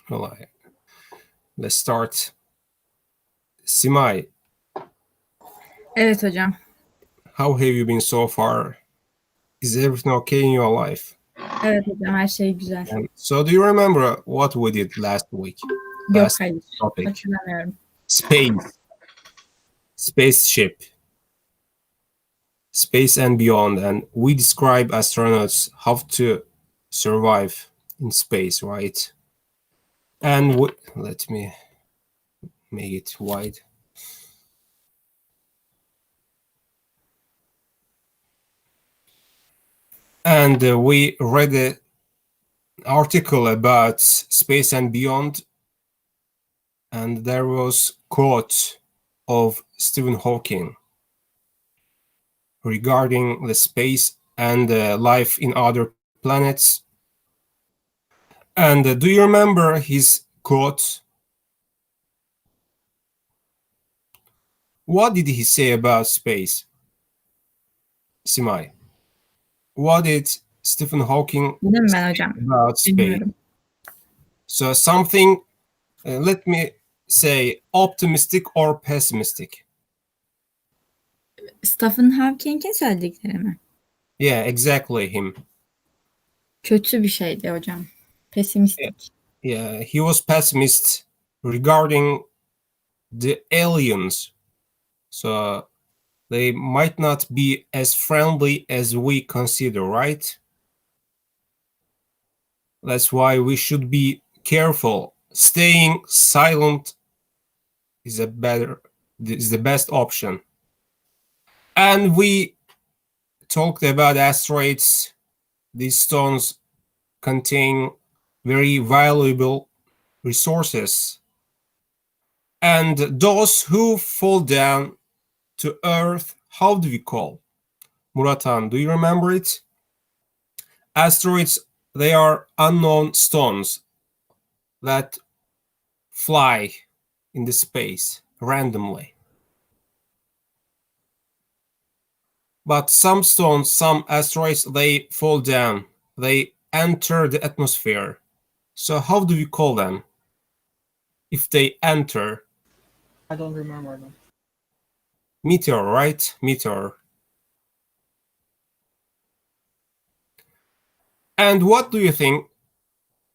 Let's start. Simay, Evet hocam. how have you been so far? Is everything okay in your life? Evet hocam, her şey güzel. And so do you remember what we did last week? Yok, Last hayır. topic. Hatırlamıyorum. Spaceship, space and beyond, and we describe astronauts how to survive in space, right? And let me make it wide. And we read an article about space and beyond, and there was quote of Stephen Hawking regarding the space and life in other planets. And do you remember his quote? What did he say about space? Simay, what did Stephen Hawking Bilmiyorum say ben hocam. about space? Bilmiyorum. So something, let me say, optimistic or pessimistic? Stephen Hawking'in söyledikleri mi? Yeah, exactly him. Kötü bir şeydi hocam. Pesimistik. Yeah, he was pessimist regarding the aliens. So they might not be as friendly as we consider, right? That's why we should be careful. Staying silent is the best option. And we talked about asteroids. These stones contain very valuable resources. And those who fall down to Earth, how do we call? Muratan, do you remember it? Asteroids, they are unknown stones that fly in the space randomly. But some stones, some asteroids, they fall down. They enter the atmosphere. So how do we call them? If they enter? I don't remember them. Meteor, right? Meteor. And what do you think?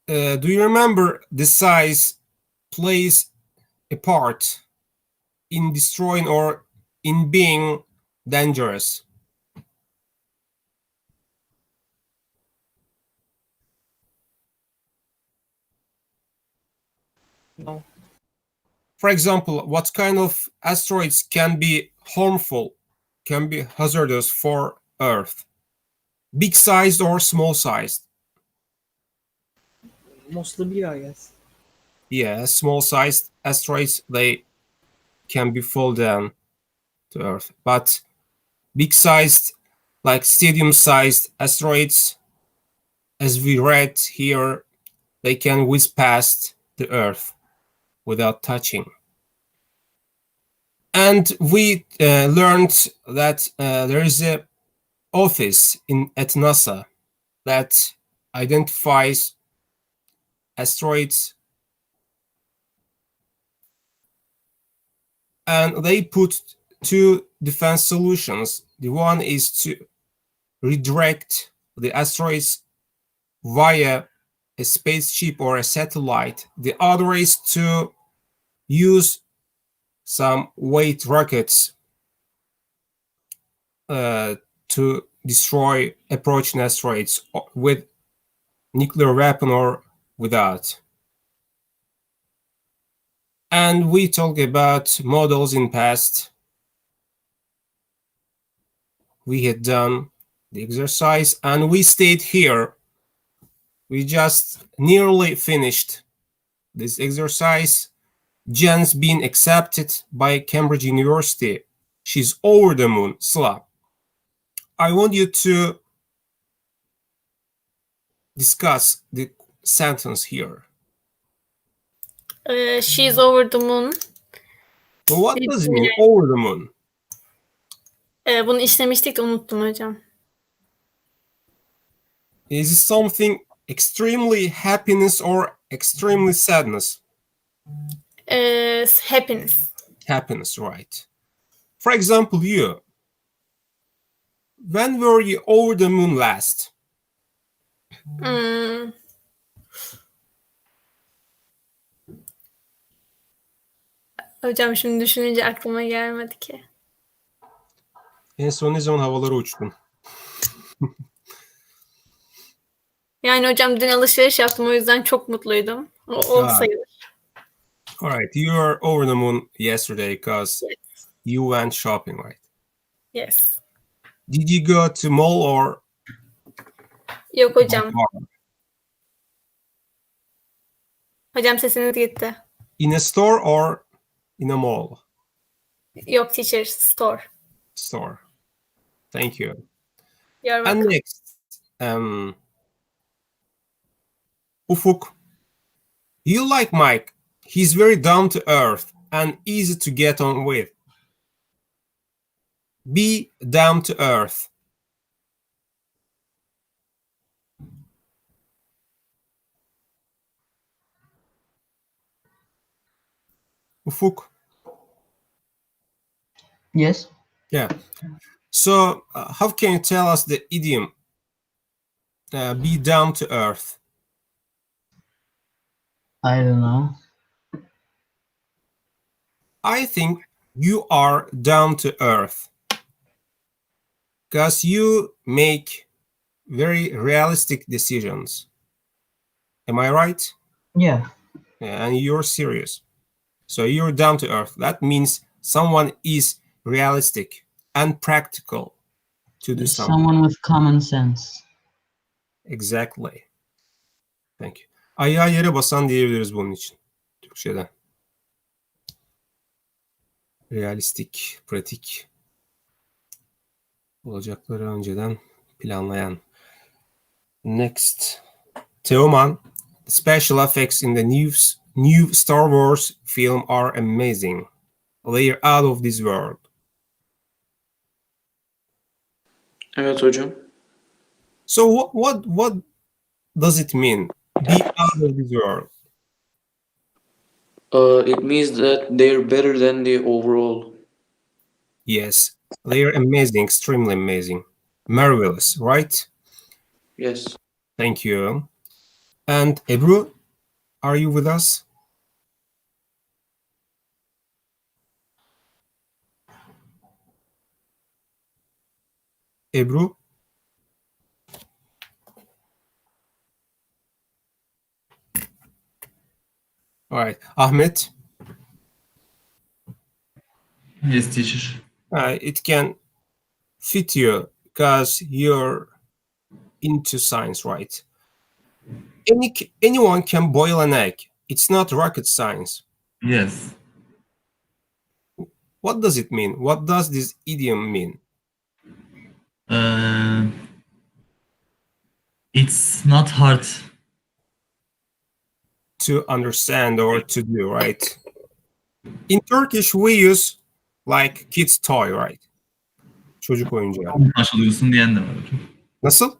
Do you remember the size plays a part in destroying or in being dangerous? No. For example, what kind of asteroids can be harmful, can be hazardous for Earth? Big sized or small sized? Mostly big, I guess. Yeah, small sized asteroids, they can be fall down to Earth. But big sized, like stadium sized asteroids, as we read here, they can whiz past the Earth without touching. And we learned that there is a office at NASA that identifies asteroids, and they put two defense solutions. The one is to redirect the asteroids via a spaceship or a satellite. The other is to use some weight rockets to destroy approaching asteroids with nuclear weapon or without. And we talked about models in past. We had done the exercise and we stayed here. We just nearly finished this exercise. Jen's been accepted by Cambridge University. She's over the moon. Sıla, I want you to discuss the sentence here. She's over the moon. What does it mean, over the moon? Bunu işlemiştik de unuttum hocam. Is it something Extremely happiness or extremely sadness? Happiness. Happiness, right. For example, you. When were you over the moon last? Hocam şimdi düşününce aklıma gelmedi ki. En son ne zaman havalara uçtun? Yani hocam dün alışveriş yaptım, o yüzden çok mutluydum. O sayılır. Alright, you were over the moon yesterday because you went shopping, right? Yes. Did you go to mall or Yok hocam. bar? Hocam sesiniz gitti. In a store or in a mall? Yok teacher, store. Store. Thank you. You're And welcome. next, Ufuk. You like Mike. He's very down to earth and easy to get on with. Be down to earth. Ufuk. Yes. Yeah. So, how can you tell us the idiom be down to earth? I don't know. I think you are down to earth because you make very realistic decisions. Am I right? Yeah. And you're serious. So you're down to earth. That means someone is realistic and practical to do something. Someone with common sense. Exactly. Thank you. Ayağı yere basan diyebiliriz bunun için. Türkçe'de. Realistik, pratik. Olacakları önceden planlayan. Next. Teoman. Special effects in the new Star Wars film are amazing. They're out of this world. Evet hocam. So what does it mean? Be out of this world. It means that they're better than the overall. Yes, they're amazing, extremely amazing, marvelous, right? Yes. Thank you. And Ebru, are you with us? Ebru? All right, Ahmet. Yes, teacher. It can fit you because you're into science, right? Anyone can boil an egg. It's not rocket science. Yes. What does it mean? What does this idiom mean? It's not hard. To understand or to do, right? In Turkish, we use like kids toy, right? Çocuk oyuncağı. Atom parçalıyorsun diyen de var hocam. Nasıl?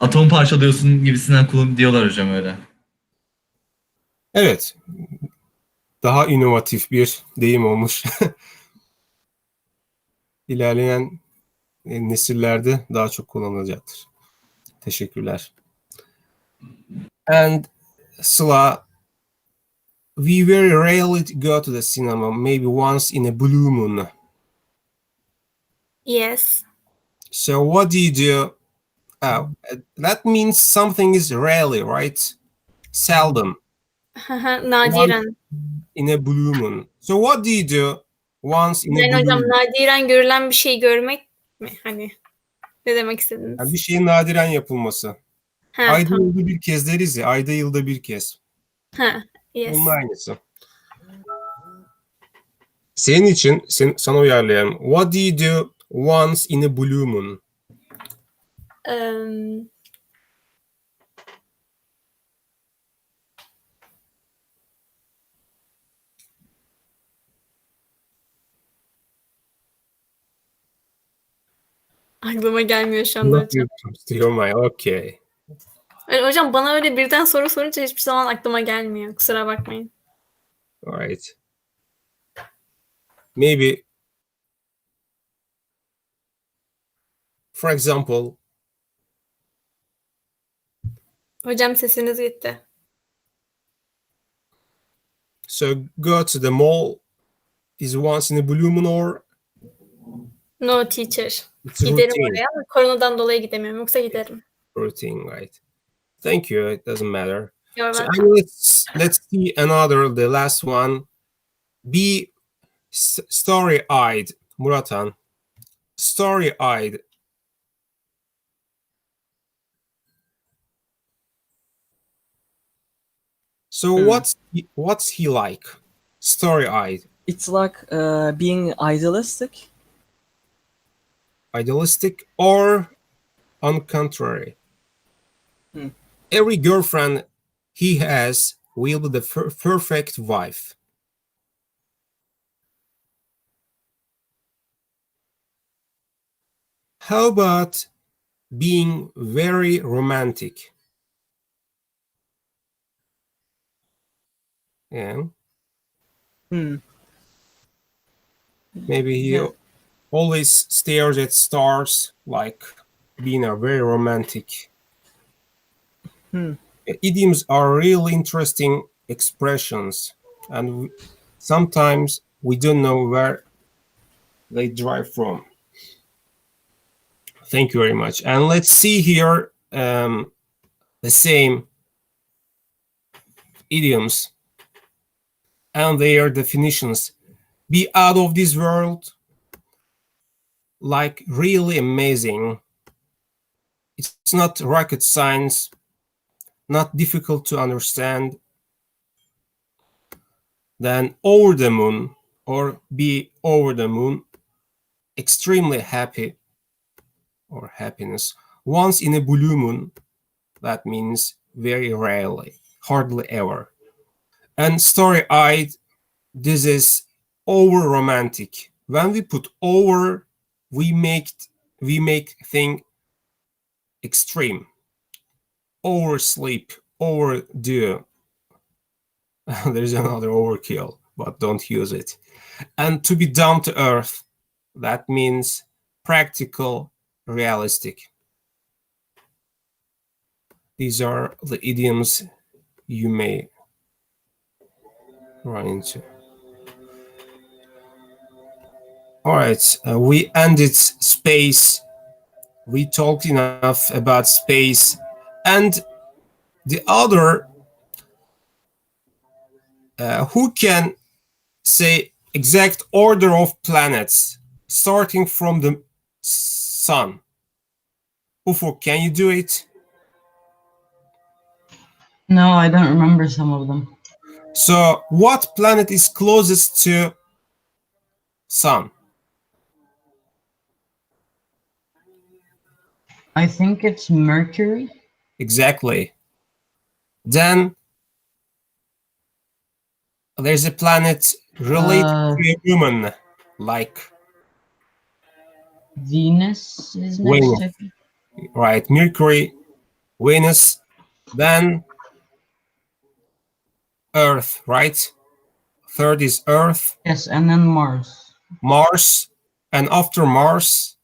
Atom parçalıyorsun gibisinden diyorlar hocam öyle. Evet. Daha inovatif bir deyim olmuş. İlerleyen nesillerde daha çok kullanılacaktır. Teşekkürler. And Sıla, we very rarely go to the cinema, maybe once in a blue moon. Yes. So what do you do? That means something is rarely, right? Seldom. Nadiren. In a blue moon. So what do you do once in a Yani blue hocam moon? nadiren görülen bir şey görmek mi? Hani ne demek istediniz? Yani bir şeyin nadiren yapılması. Ayda Tamam. yılda bir kez deriz ya. Ayda yılda bir kez. Yes. Bunun aynısı. Senin için sana uyarlayalım. What do you do once in a blue moon? Aklıma gelmiyor şu anda hocam. Still my okay. Öyle, hocam bana öyle birden soru sorunca hiçbir zaman aklıma gelmiyor. Kusura bakmayın. All right. Maybe, for example, Hocam sesiniz gitti. so go to the mall is once in a blue moon, or No teacher. it's a Giderim routine. oraya ama koronadan dolayı gidemiyorum. Yoksa giderim. Routine, right? Thank you. It doesn't matter. You're So welcome. and let's see another, the last one. Be story-eyed, Muratan. Story-eyed. So what's he like? Story-eyed. It's like being idealistic. Idealistic, or on contrary? Every girlfriend he has will be the perfect wife. How about being very romantic? Yeah. Maybe he Yeah. always stares at stars, like being a very romantic. Idioms are really interesting expressions, and sometimes we don't know where they derive from. Thank you very much. And let's see here the same idioms and their definitions. Be out of this world, like really amazing. It's not rocket science, not difficult to understand. Then over the moon, or be over the moon, extremely happy, or happiness. Once in a blue moon, that means very rarely, hardly ever. And story-eyed, this is over romantic. When we put over, we make thing extreme. Oversleep, overdo. There's another overkill, but don't use it. And to be down to earth, that means practical, realistic. These are the idioms you may run into. All right, we ended space. We talked enough about space. And the other, who can say exact order of planets starting from the sun? Ufuk, can you do it? No, I don't remember some of them. So what planet is closest to sun? I think it's Mercury. Exactly. Then there's a planet related to a human, like Venus is next. Venus. I think. Right? Mercury, Venus, then Earth, right? Third is Earth, Yes, and then Mars. Mars, and after Mars,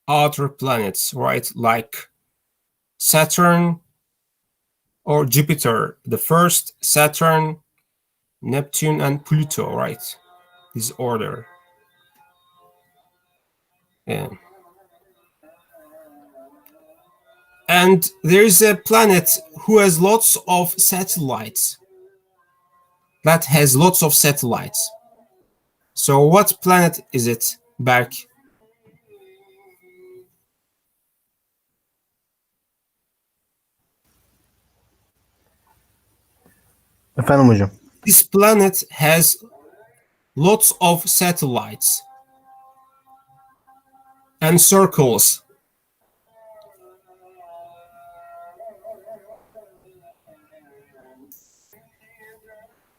outer planets, right? Like Saturn or Jupiter. The first, Saturn, Neptune, and Pluto, right? This order. Yeah. And there is a planet who has lots of satellites. That has lots of satellites. So what planet is it, Berk? Efendim hocam. This planet has lots of satellites and circles.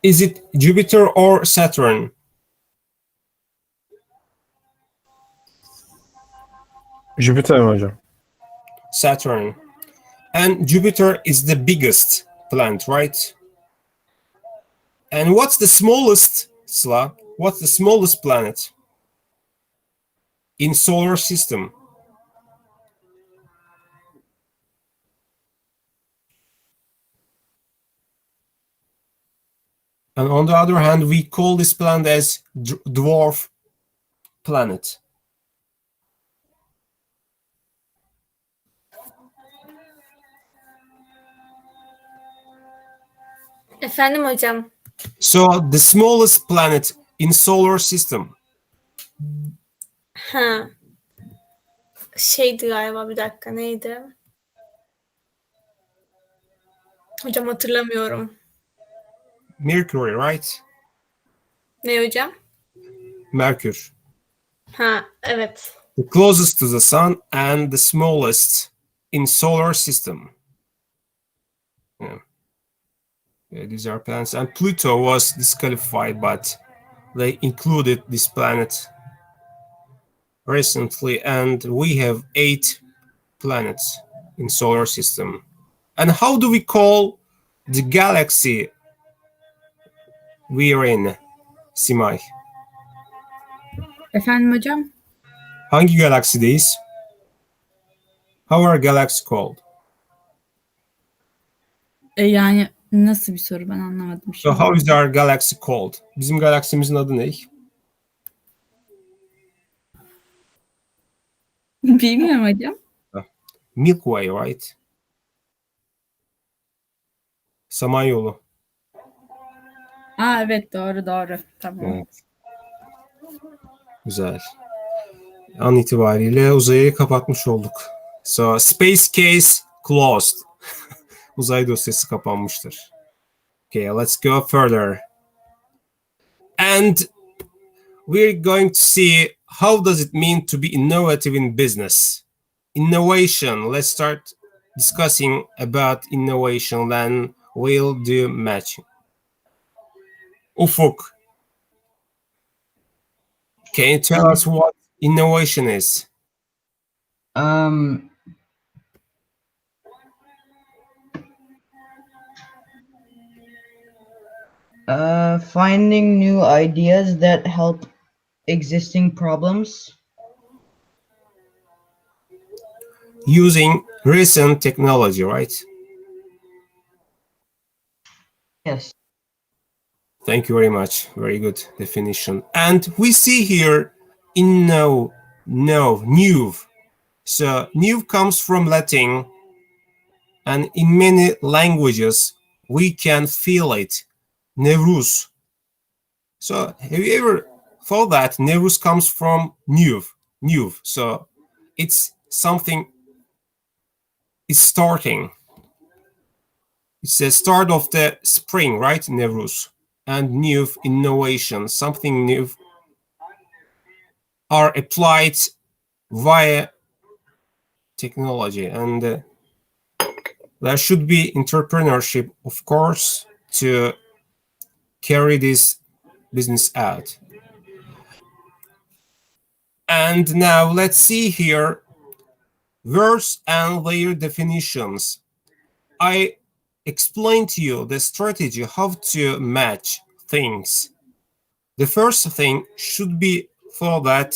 Is it Jupiter or Saturn? Jüpiter mi hocam? Saturn. And Jupiter is the biggest planet, right? And what's the smallest, Sla? What's the smallest planet in solar system? And on the other hand, we call this planet as dwarf planet. Efendim hocam. So the smallest planet in solar system. Ha. Şeydi galiba, bir dakika, neydi? Hocam hatırlamıyorum. Mercury, right? Ne hocam? Mercury. Ha, evet. The closest to the sun and the smallest in solar system. Yeah. Yeah, these are planets. And Pluto was disqualified, but they included this planet recently, and we have 8 planets in solar system. And how do we call the galaxy we're in, Simay? Efendim hocam? Hangi galaksideyiz? How are galaxy called? Yani nasıl bir soru, ben anlamadım So şimdi. how is our galaxy called? Bizim galaksimizin adı ne? Bilmiyorum hocam. Milky Way, right? Samanyolu. Aa evet, doğru. Tamam. Evet. Güzel. An itibariyle uzayı kapatmış olduk. So space case closed. Uzay dosyası kapanmıştır. Okay, let's go further. And we're going to see how does it mean to be innovative in business. Innovation. Let's start discussing about innovation, then we'll do matching. Ufuk, can you tell us what innovation is? Um, Finding new ideas that help existing problems. Using recent technology, right? Yes. Thank you very much. Very good definition. And we see here in new. So new comes from Latin, and in many languages we can feel it. Nevruz. So have you ever thought that Nevruz comes from new? So it's something. It's starting. It's the start of the spring, right? Nevruz. And new innovation, something new are applied via technology, and there should be entrepreneurship, of course, to carry this business out. And now let's see here words and their definitions. I explained to you the strategy how to match things. The first thing should be for that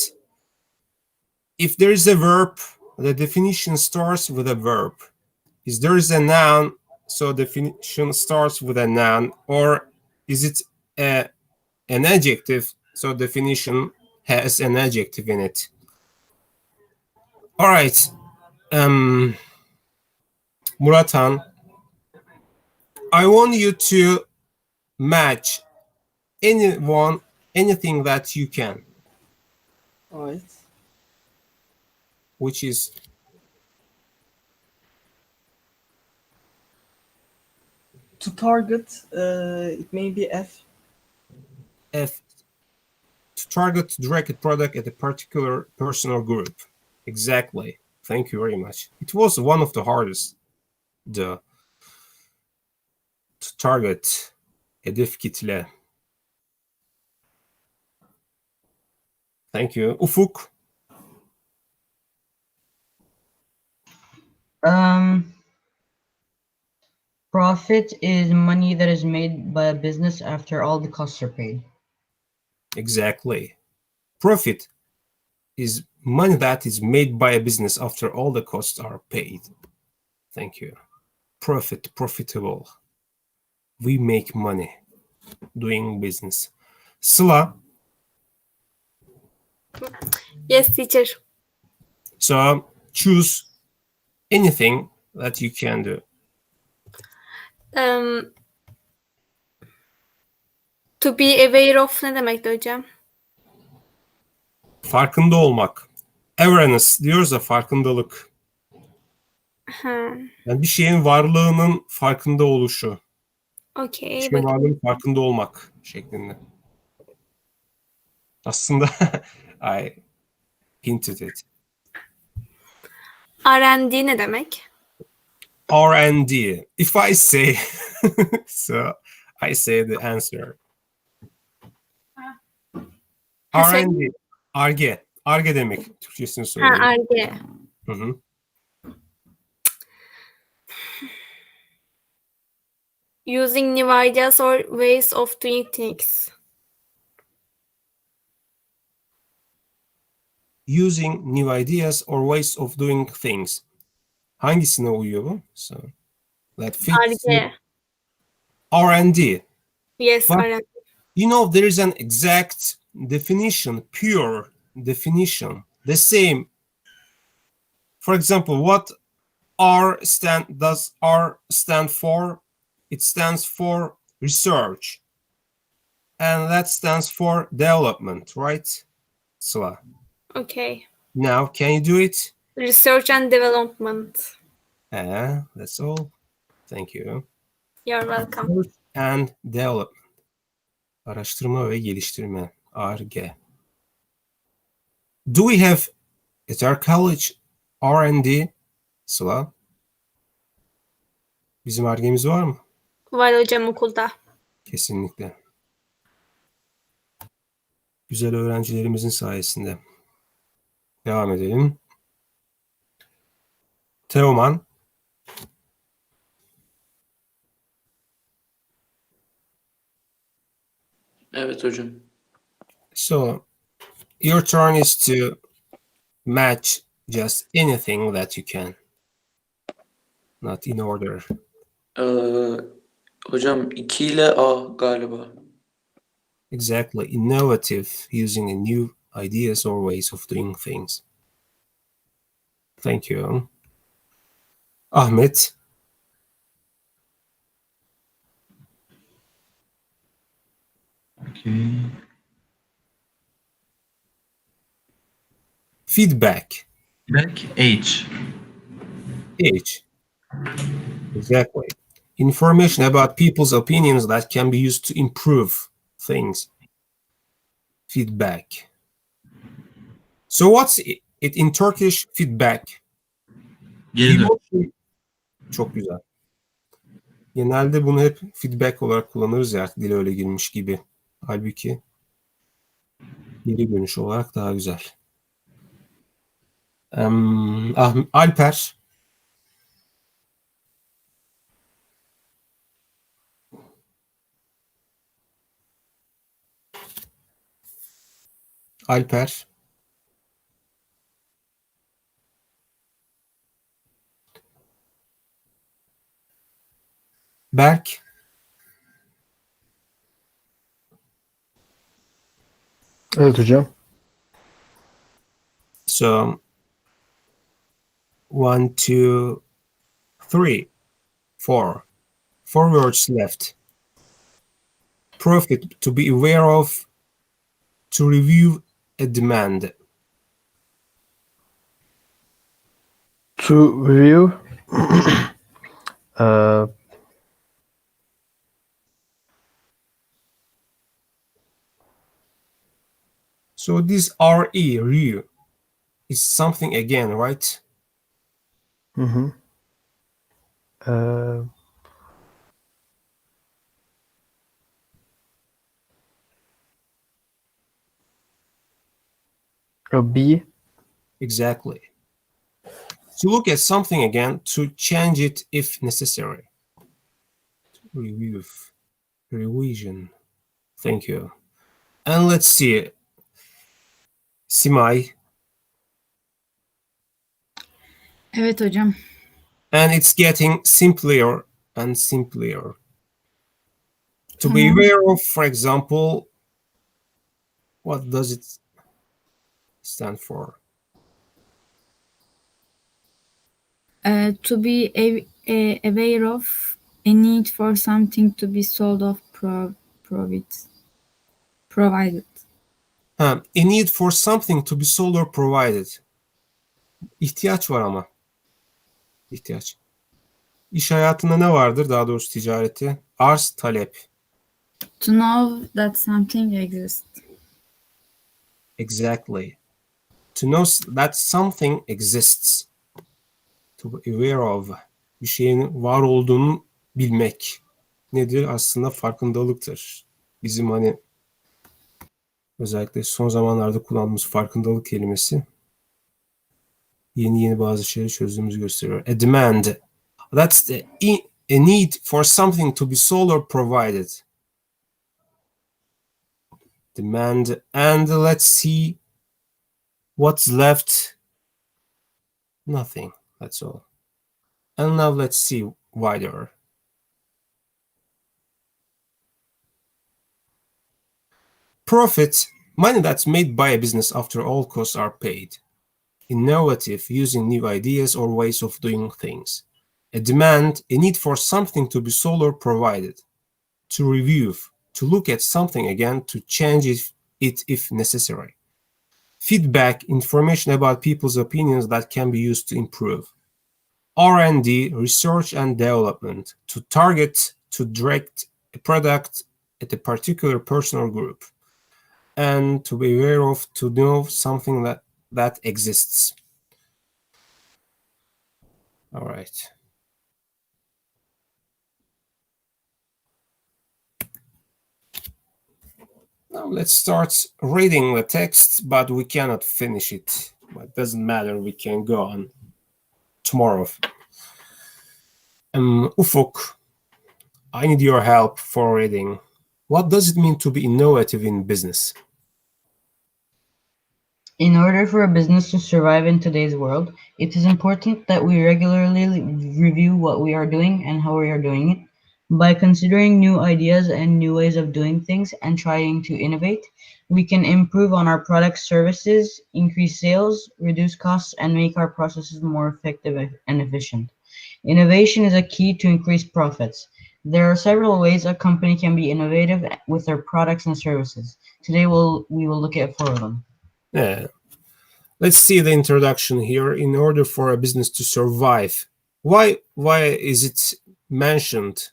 if there is a verb, the definition starts with a verb. Is there is a noun, so definition starts with a noun, or is it an adjective, so definition has an adjective in it. All right, Muratan, I want you to match anything that you can, All right. which is To target, it may be F. F, to target directed product at a particular person or group. Exactly. Thank you very much. It was one of the hardest, to target, hedef kitle. Thank you. Ufuk, Profit is money that is made by a business after all the costs are paid. Exactly. Profit is money that is made by a business after all the costs are paid. Thank you. Profit, profitable. We make money doing business. Sıla, Yes, teacher. so choose anything that you can do. To be aware of ne demekti hocam? Farkında olmak. Awareness diyoruz da farkındalık. Ha, Yani bir şeyin varlığının farkında oluşu. Bir okey. şeyin Bakın. varlığının farkında olmak şeklinde. Aslında I hinted it. R&D ne demek? R&D. If I say, so I say the answer. R&D. Ar-Ge. Ar-Ge demek. Türkçesini Ha, söyleyeyim. R&D. Hı hı. Using new ideas or ways of doing things. Using new ideas or ways of doing things. Hangisine uyuyor bu? So, that fits R&D. R&D. Yes, But R&D. you know, there is an exact definition, pure definition, the same. For example, what does R stand for? It stands for research, and that stands for development, right? So Okay. now, can you do it? Research and development. That's all. Thank you. You're welcome. Research and development. Araştırma ve geliştirme. R&G. Do we have at our college R&D? Sıla? Bizim R&G'miz var mı? Var hocam okulda. Kesinlikle. Güzel öğrencilerimizin sayesinde. Devam edelim. Teoman. Evet hocam. So, your turn is to match just anything that you can. Not in order. Hocam 2 ile A galiba. Exactly. Innovative, using a new ideas or ways of doing things. Thank you. Ahmet. Okay. Feedback. Back H. H. Exactly. Information about people's opinions that can be used to improve things. Feedback. So what's it in Turkish? Feedback. Geri dön. Emotion. Çok güzel. Genelde bunu hep feedback olarak kullanırız ya, dile öyle girmiş gibi. Halbuki geri dönüş olarak daha güzel. Alper. Alper. Berk. Evet hocam. So 1, 2, 3, 4. 4 words left. Profit, to be aware of, to review a demand. To view. So this re is something again, right? Uh, a B. Exactly. To look at something again, to change it if necessary. Review. Revision. Thank you. And let's see. Simay. Evet hocam. And it's getting simpler and simpler. To be Tamam. aware of, for example, what does it stand for? To be aware of a need for something to be sold or provided. A need for something to be sold or provided. İhtiyaç var ama. İhtiyaç. İş hayatında ne vardır? Daha doğrusu ticareti. Arz, talep. To know that something exists. Exactly. To know that something exists. To be aware of. Bir şeyin var olduğunu bilmek. Nedir? Aslında farkındalıktır. Bizim hani özellikle son zamanlarda kullandığımız farkındalık kelimesi yeni bazı şeyleri çözdüğümüzü gösteriyor. A demand. That's a need for something to be sold or provided. Demand. And let's see what's left. Nothing. That's all. And now let's see wider. Profit, money that's made by a business after all costs are paid. Innovative, using new ideas or ways of doing things. A demand, a need for something to be sold or provided. To review, to look at something again, to change it if necessary. Feedback, information about people's opinions that can be used to improve. R&D, research and development, to target, to direct a product at a particular person or group. And to be aware of, to know something that exists. All right. Now let's start reading the text, but we cannot finish it. But it doesn't matter, we can go on tomorrow. Ufuk, I need your help for reading. What does it mean to be innovative in business? In order for a business to survive in today's world, it is important that we regularly review what we are doing and how we are doing it. By considering new ideas and new ways of doing things and trying to innovate, we can improve on our products, services, increase sales, reduce costs, and make our processes more effective and efficient. Innovation is a key to increase profits. There are several ways a company can be innovative with their products and services. Today we will look at 4 of them. Yeah. Let's see the introduction here. In order for a business to survive, why is it mentioned?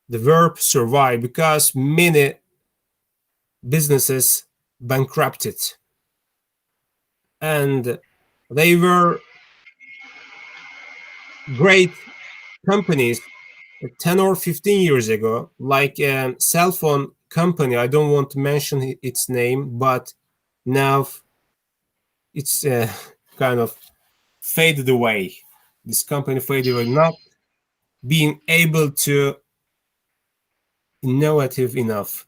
The verb survive, because many businesses bankrupted and they were great companies 10 or 15 years ago, like a cell phone company. I don't want to mention its name, but now it's kind of faded away. This company faded away, not being able to innovative enough.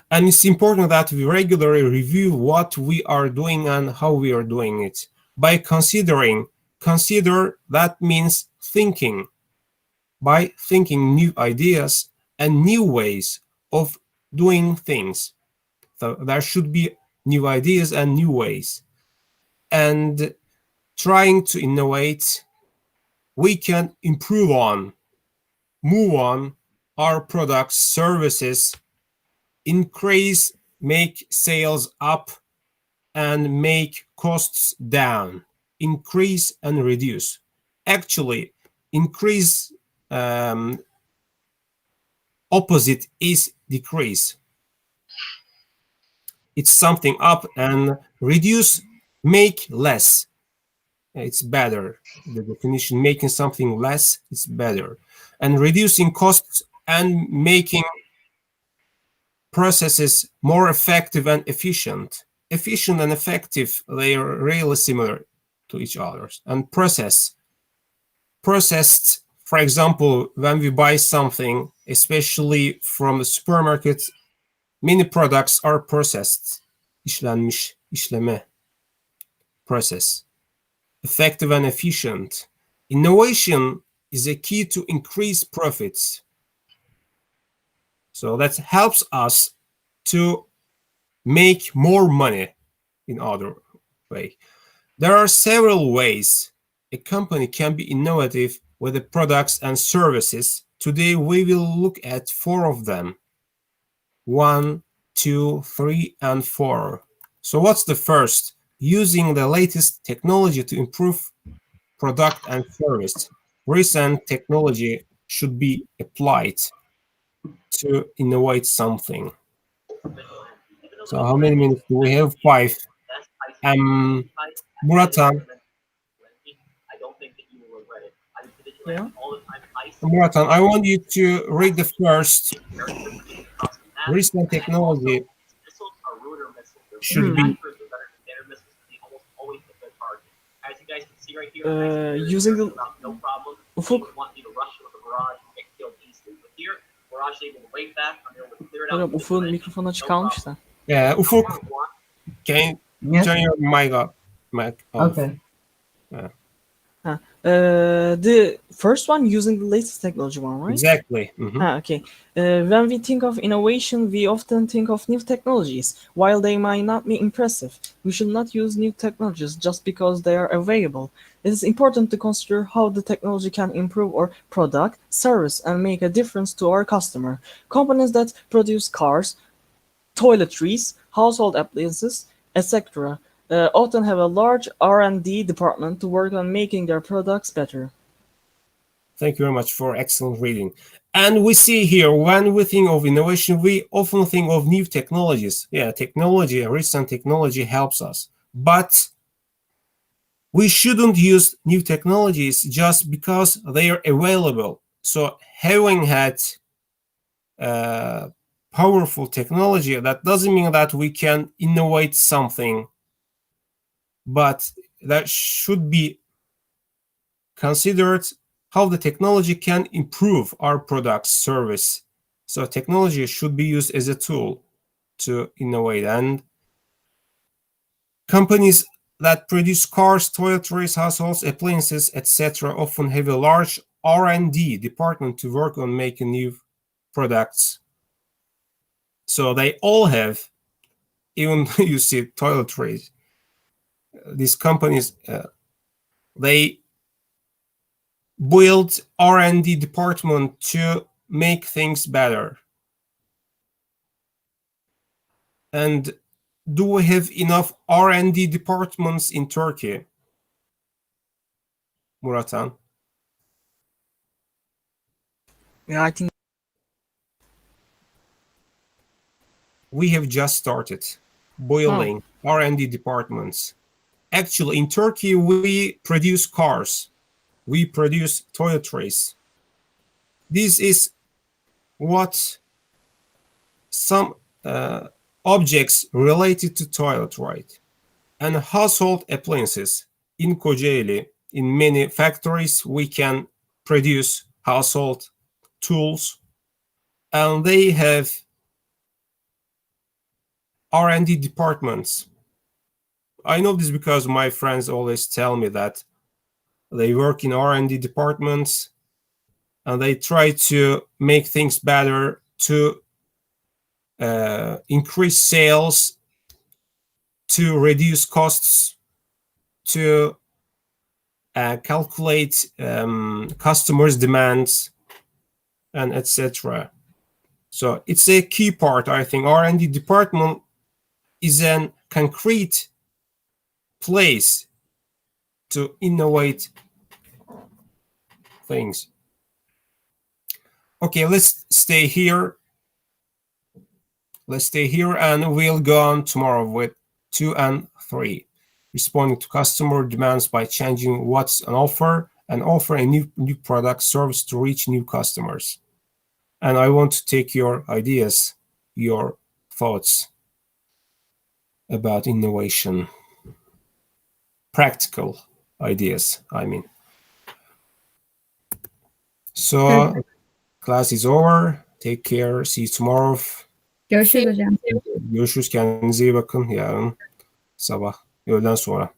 And it's important that we regularly review what we are doing and how we are doing it. By consider, that means thinking. By thinking new ideas and new ways of doing things. So there should be new ideas and new ways. And trying to innovate, we can improve on, move on our products, services, increase, make sales up, and make costs down. Increase and reduce. Actually, increase opposite is decrease. It's something up, and reduce, make less. It's better. The definition, making something less, it's better. And reducing costs and making processes more effective and efficient. Efficient and effective, they are really similar to each other. And processed, For example, when we buy something, especially from the supermarket, many products are processed. İşlenmiş, işleme, process. Effective and efficient. Innovation is a key to increase profits. So that helps us to make more money in other way. There are several ways a company can be innovative with the products and services. Today we will look at 4 of them. 1, 2, 3, and 4. So what's the first? Using the latest technology to improve product and service. Recent technology should be applied to innovate something. So how many minutes do we have? 5. Muratan. Yeah. Muratan, I want you to read the first. Recent technology should be Using the Ufuk. Hocam Ufuk'un mikrofonu açık kalmış da. Ufuk, can you Yes. turn your mic off? Okay. The first one using the latest technology one, right? Exactly. Mhm. Okay. When we think of innovation, we often think of new technologies. While they might not be impressive, we should not use new technologies just because they are available. It is important to consider how the technology can improve our product, service, and make a difference to our customer. Companies that produce cars, toiletries, household appliances, etc. Often have a large R&D department to work on making their products better. Thank you very much for excellent reading. And we see here, when we think of innovation, we often think of new technologies. Yeah, technology, recent technology helps us. But we shouldn't use new technologies just because they are available. So having had powerful technology, that doesn't mean that we can innovate something, but that should be considered how the technology can improve our product service. So technology should be used as a tool to innovate. And companies that produce cars, toiletries, households, appliances, etc., often have a large R&D department to work on making new products. So they all have, even you see toiletries, these companies, they build R&D department to make things better. And do we have enough R&D departments in Turkey? Muratan? Yeah, I think We have just started building R&D departments. Actually, in Turkey, we produce cars. We produce toiletries. This is what some objects related to toilet, right? And household appliances. In Kocaeli, in many factories, we can produce household tools, and they have R&D departments. I know this because my friends always tell me that they work in R&D departments and they try to make things better, to increase sales, to reduce costs, to calculate customers' demands, and etc. So it's a key part, I think. R&D department is a concrete place to innovate things. Okay, let's stay here. Let's stay here and we'll go on tomorrow with 2 and 3. Responding to customer demands by changing what's on offer and offer a new product service to reach new customers. And I want to take your ideas, your thoughts about innovation. Practical ideas, I mean. So class is over. Take care. See you tomorrow. Görüşürüz hocam. Görüşürüz. Kendinize iyi bakın. Yarın sabah, öğleden sonra.